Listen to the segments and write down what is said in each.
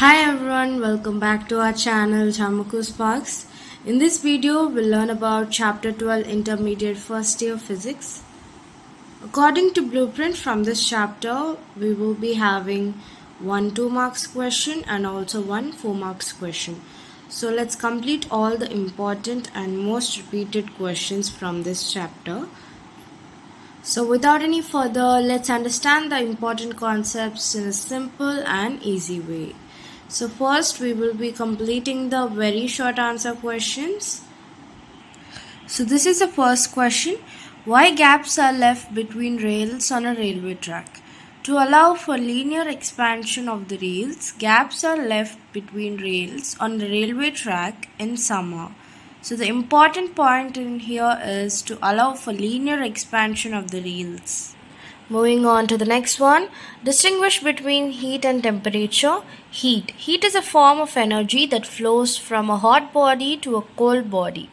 Hi everyone, welcome back to our channel Chamaku Sparks. In this video, we'll learn about Chapter 12 Intermediate First Year Physics. According to blueprint from this chapter, we will be having one 2 marks question and also one 4 marks question. So let's complete all the important and most repeated questions from this chapter. So without any further, let's understand the important concepts in a simple and easy way. So first we will be completing the very short answer questions. So this is the first question. Why gaps are left between rails on a railway track? To allow for linear expansion of the rails, gaps are left between rails on the railway track in summer. So the important point in here is to allow for linear expansion of the rails. Moving on to the next one. Distinguish between heat and temperature. Heat. Heat is a form of energy that flows from a hot body to a cold body,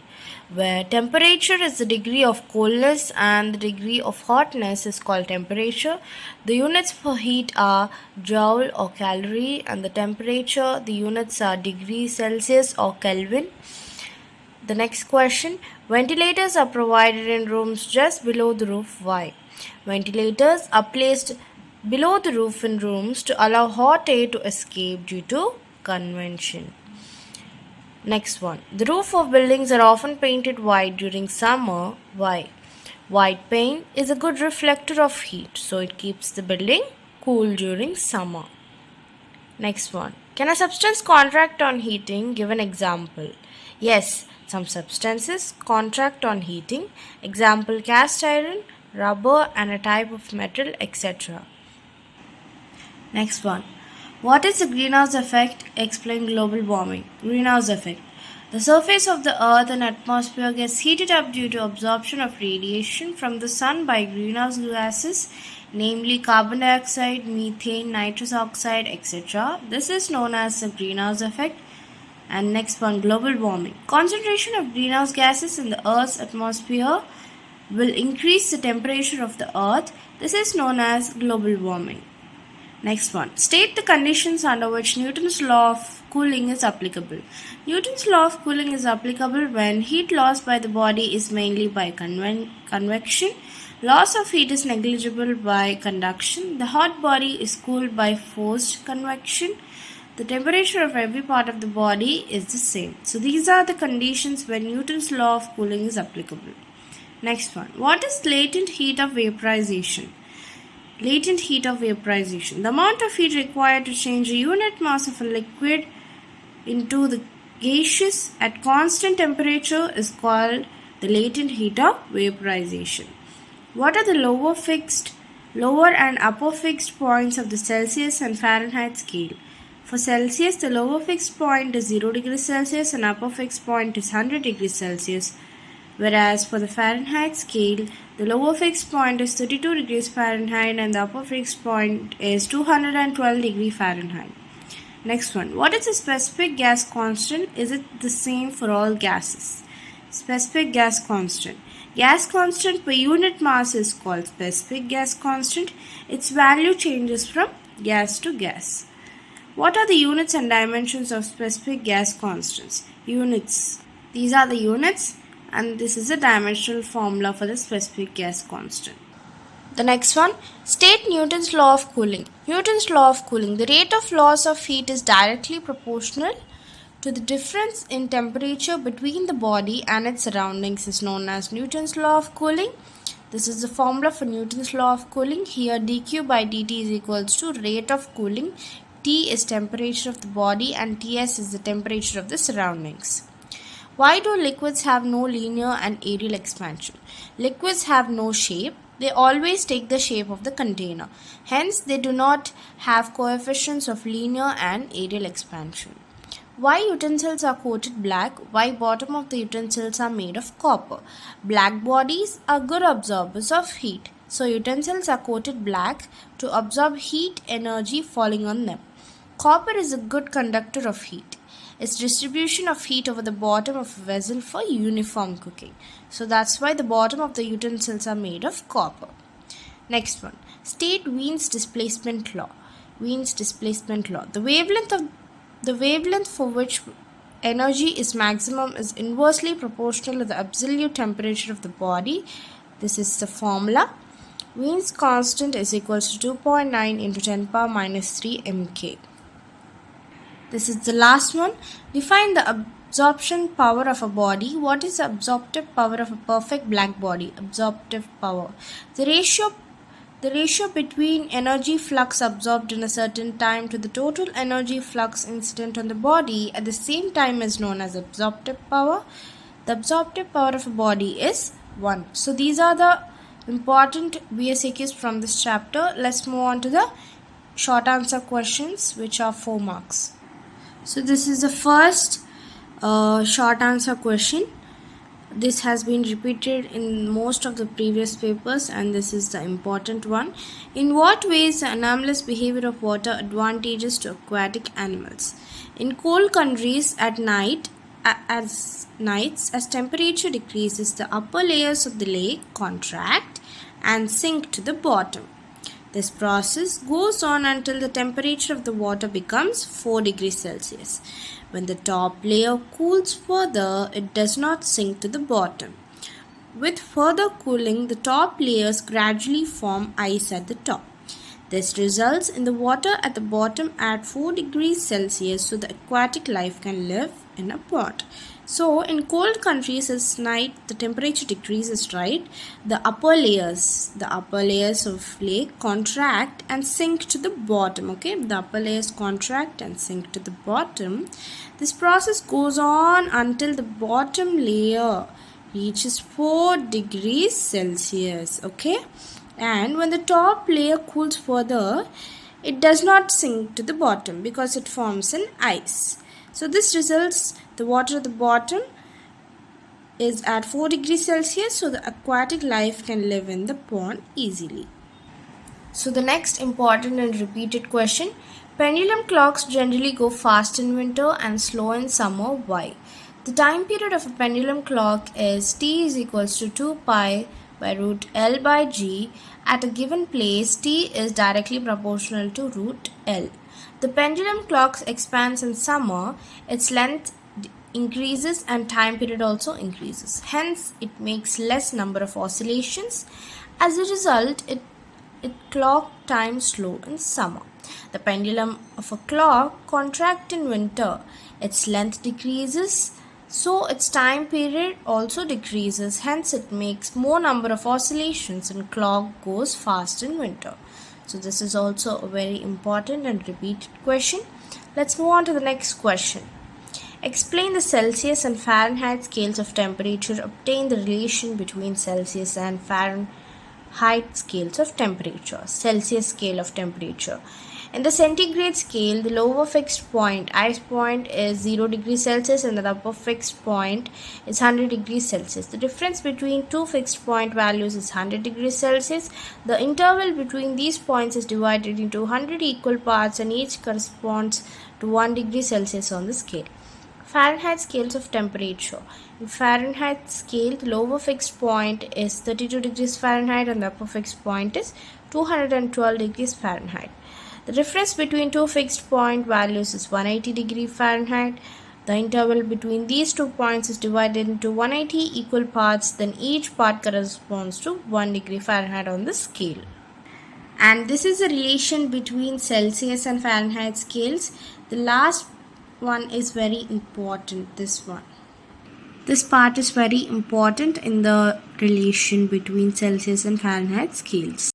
where temperature is the degree of coldness and the degree of hotness is called temperature. The units for heat are joule or calorie, and the temperature, the units are degree Celsius or Kelvin. The next question. Ventilators are provided in rooms just below the roof. Why? Ventilators are placed below the roof in rooms to allow hot air to escape due to convection. Next one. The roof of buildings are often painted white during summer. Why? White paint is a good reflector of heat, so it keeps the building cool during summer. Next one. Can a substance contract on heating? Give an example. Yes, some substances contract on heating. Example, cast iron, rubber and a type of metal, etc. Next one. What is the greenhouse effect? Explain global warming. Greenhouse effect. The surface of the earth and atmosphere gets heated up due to absorption of radiation from the sun by greenhouse gases, namely carbon dioxide, methane, nitrous oxide, etc. This is known as the greenhouse effect. And next one, global warming. Concentration of greenhouse gases in the Earth's atmosphere will increase the temperature of the Earth. This is known as global warming. Next one, state the conditions under which Newton's law of cooling is applicable. Newton's law of cooling is applicable when heat loss by the body is mainly by convection. Loss of heat is negligible by conduction. The hot body is cooled by forced convection. The temperature of every part of the body is the same. So these are the conditions when Newton's law of cooling is applicable. Next one. What is latent heat of vaporization? Latent heat of vaporization. The amount of heat required to change the unit mass of a liquid into the gaseous at constant temperature is called the latent heat of vaporization. What are the lower and upper fixed points of the Celsius and Fahrenheit scale? For Celsius, the lower fixed point is 0 degrees Celsius and upper fixed point is 100 degrees Celsius. Whereas for the Fahrenheit scale, the lower fixed point is 32 degrees Fahrenheit and the upper fixed point is 212 degrees Fahrenheit. Next one. What is the specific gas constant? Is it the same for all gases? Specific gas constant. Gas constant per unit mass is called specific gas constant. Its value changes from gas to gas. What are the units and dimensions of specific gas constants? Units. These are the units and this is the dimensional formula for the specific gas constant. The next one, state Newton's law of cooling. Newton's law of cooling. The rate of loss of heat is directly proportional to the difference in temperature between the body and its surroundings is known as Newton's law of cooling. This is the formula for Newton's law of cooling. Here dq by dt is equals to rate of cooling. T is temperature of the body and Ts is the temperature of the surroundings. Why do liquids have no linear and aerial expansion? Liquids have no shape. They always take the shape of the container. Hence, they do not have coefficients of linear and aerial expansion. Why utensils are coated black? Why bottom of the utensils are made of copper? Black bodies are good absorbers of heat. So, utensils are coated black to absorb heat energy falling on them. Copper is a good conductor of heat. Its distribution of heat over the bottom of a vessel for uniform cooking. So that's why the bottom of the utensils are made of copper. Next one. State Wien's displacement law. Wien's displacement law. The wavelength of The wavelength for which energy is maximum is inversely proportional to the absolute temperature of the body. This is the formula. Wien's constant is equals to 2.9 into 10 power minus 3 mK. This is the last one. Define the absorption power of a body. What is the absorptive power of a perfect black body? Absorptive power. The ratio between energy flux absorbed in a certain time to the total energy flux incident on the body at the same time is known as absorptive power. The absorptive power of a body is 1. So these are the important BSAQs from this chapter. Let's move on to the short answer questions, which are 4 marks. So this is the first short answer question. This has been repeated in most of the previous papers, and this is the important one. In what ways the anomalous behavior of water advantages to aquatic animals? In cold countries at night, as temperature decreases, the upper layers of the lake contract and sink to the bottom. This process goes on until the temperature of the water becomes 4 degrees Celsius. When the top layer cools further, it does not sink to the bottom. With further cooling, the top layers gradually form ice at the top. This results in the water at the bottom at 4 degrees Celsius so the aquatic life can live in a pond. So in cold countries as night the temperature decreases, right? The upper layers of lake contract and sink to the bottom, okay? The upper layers contract and sink to the bottom. This process goes on until the bottom layer reaches 4 degrees Celsius, okay? And when the top layer cools further, it does not sink to the bottom because it forms an ice. So this results the water at the bottom is at 4 degrees Celsius so the aquatic life can live in the pond easily. So the next important and repeated question. Pendulum clocks generally go fast in winter and slow in summer. Why? The time period of a pendulum clock is T is equals to 2 pi by root L by G. At a given place, T is directly proportional to root L. The pendulum clock expands in summer, its length increases and time period also increases. Hence, it makes less number of oscillations. As a result, it clock time slow in summer. The pendulum of a clock contracts in winter. Its length decreases, so its time period also decreases. Hence, it makes more number of oscillations and clock goes fast in winter. So this is also a very important and repeated question. Let's move on to the next question. Explain the Celsius and Fahrenheit scales of temperature. Obtain the relation between Celsius and Fahrenheit scales of temperature. Celsius scale of temperature. In the centigrade scale, the lower fixed point, ice point, is 0 degrees Celsius and the upper fixed point is 100 degrees Celsius. The difference between two fixed point values is 100 degrees Celsius. The interval between these points is divided into 100 equal parts and each corresponds to 1 degree Celsius on the scale. Fahrenheit scales of temperature. In Fahrenheit scale, the lower fixed point is 32 degrees Fahrenheit and the upper fixed point is 212 degrees Fahrenheit. The difference between two fixed point values is 180 degrees Fahrenheit. The interval between these 2 points is divided into 180 equal parts, then each part corresponds to 1 degree Fahrenheit on the scale. And this is the relation between Celsius and Fahrenheit scales. The last one is very important, this one. This part is very important in the relation between Celsius and Fahrenheit scales.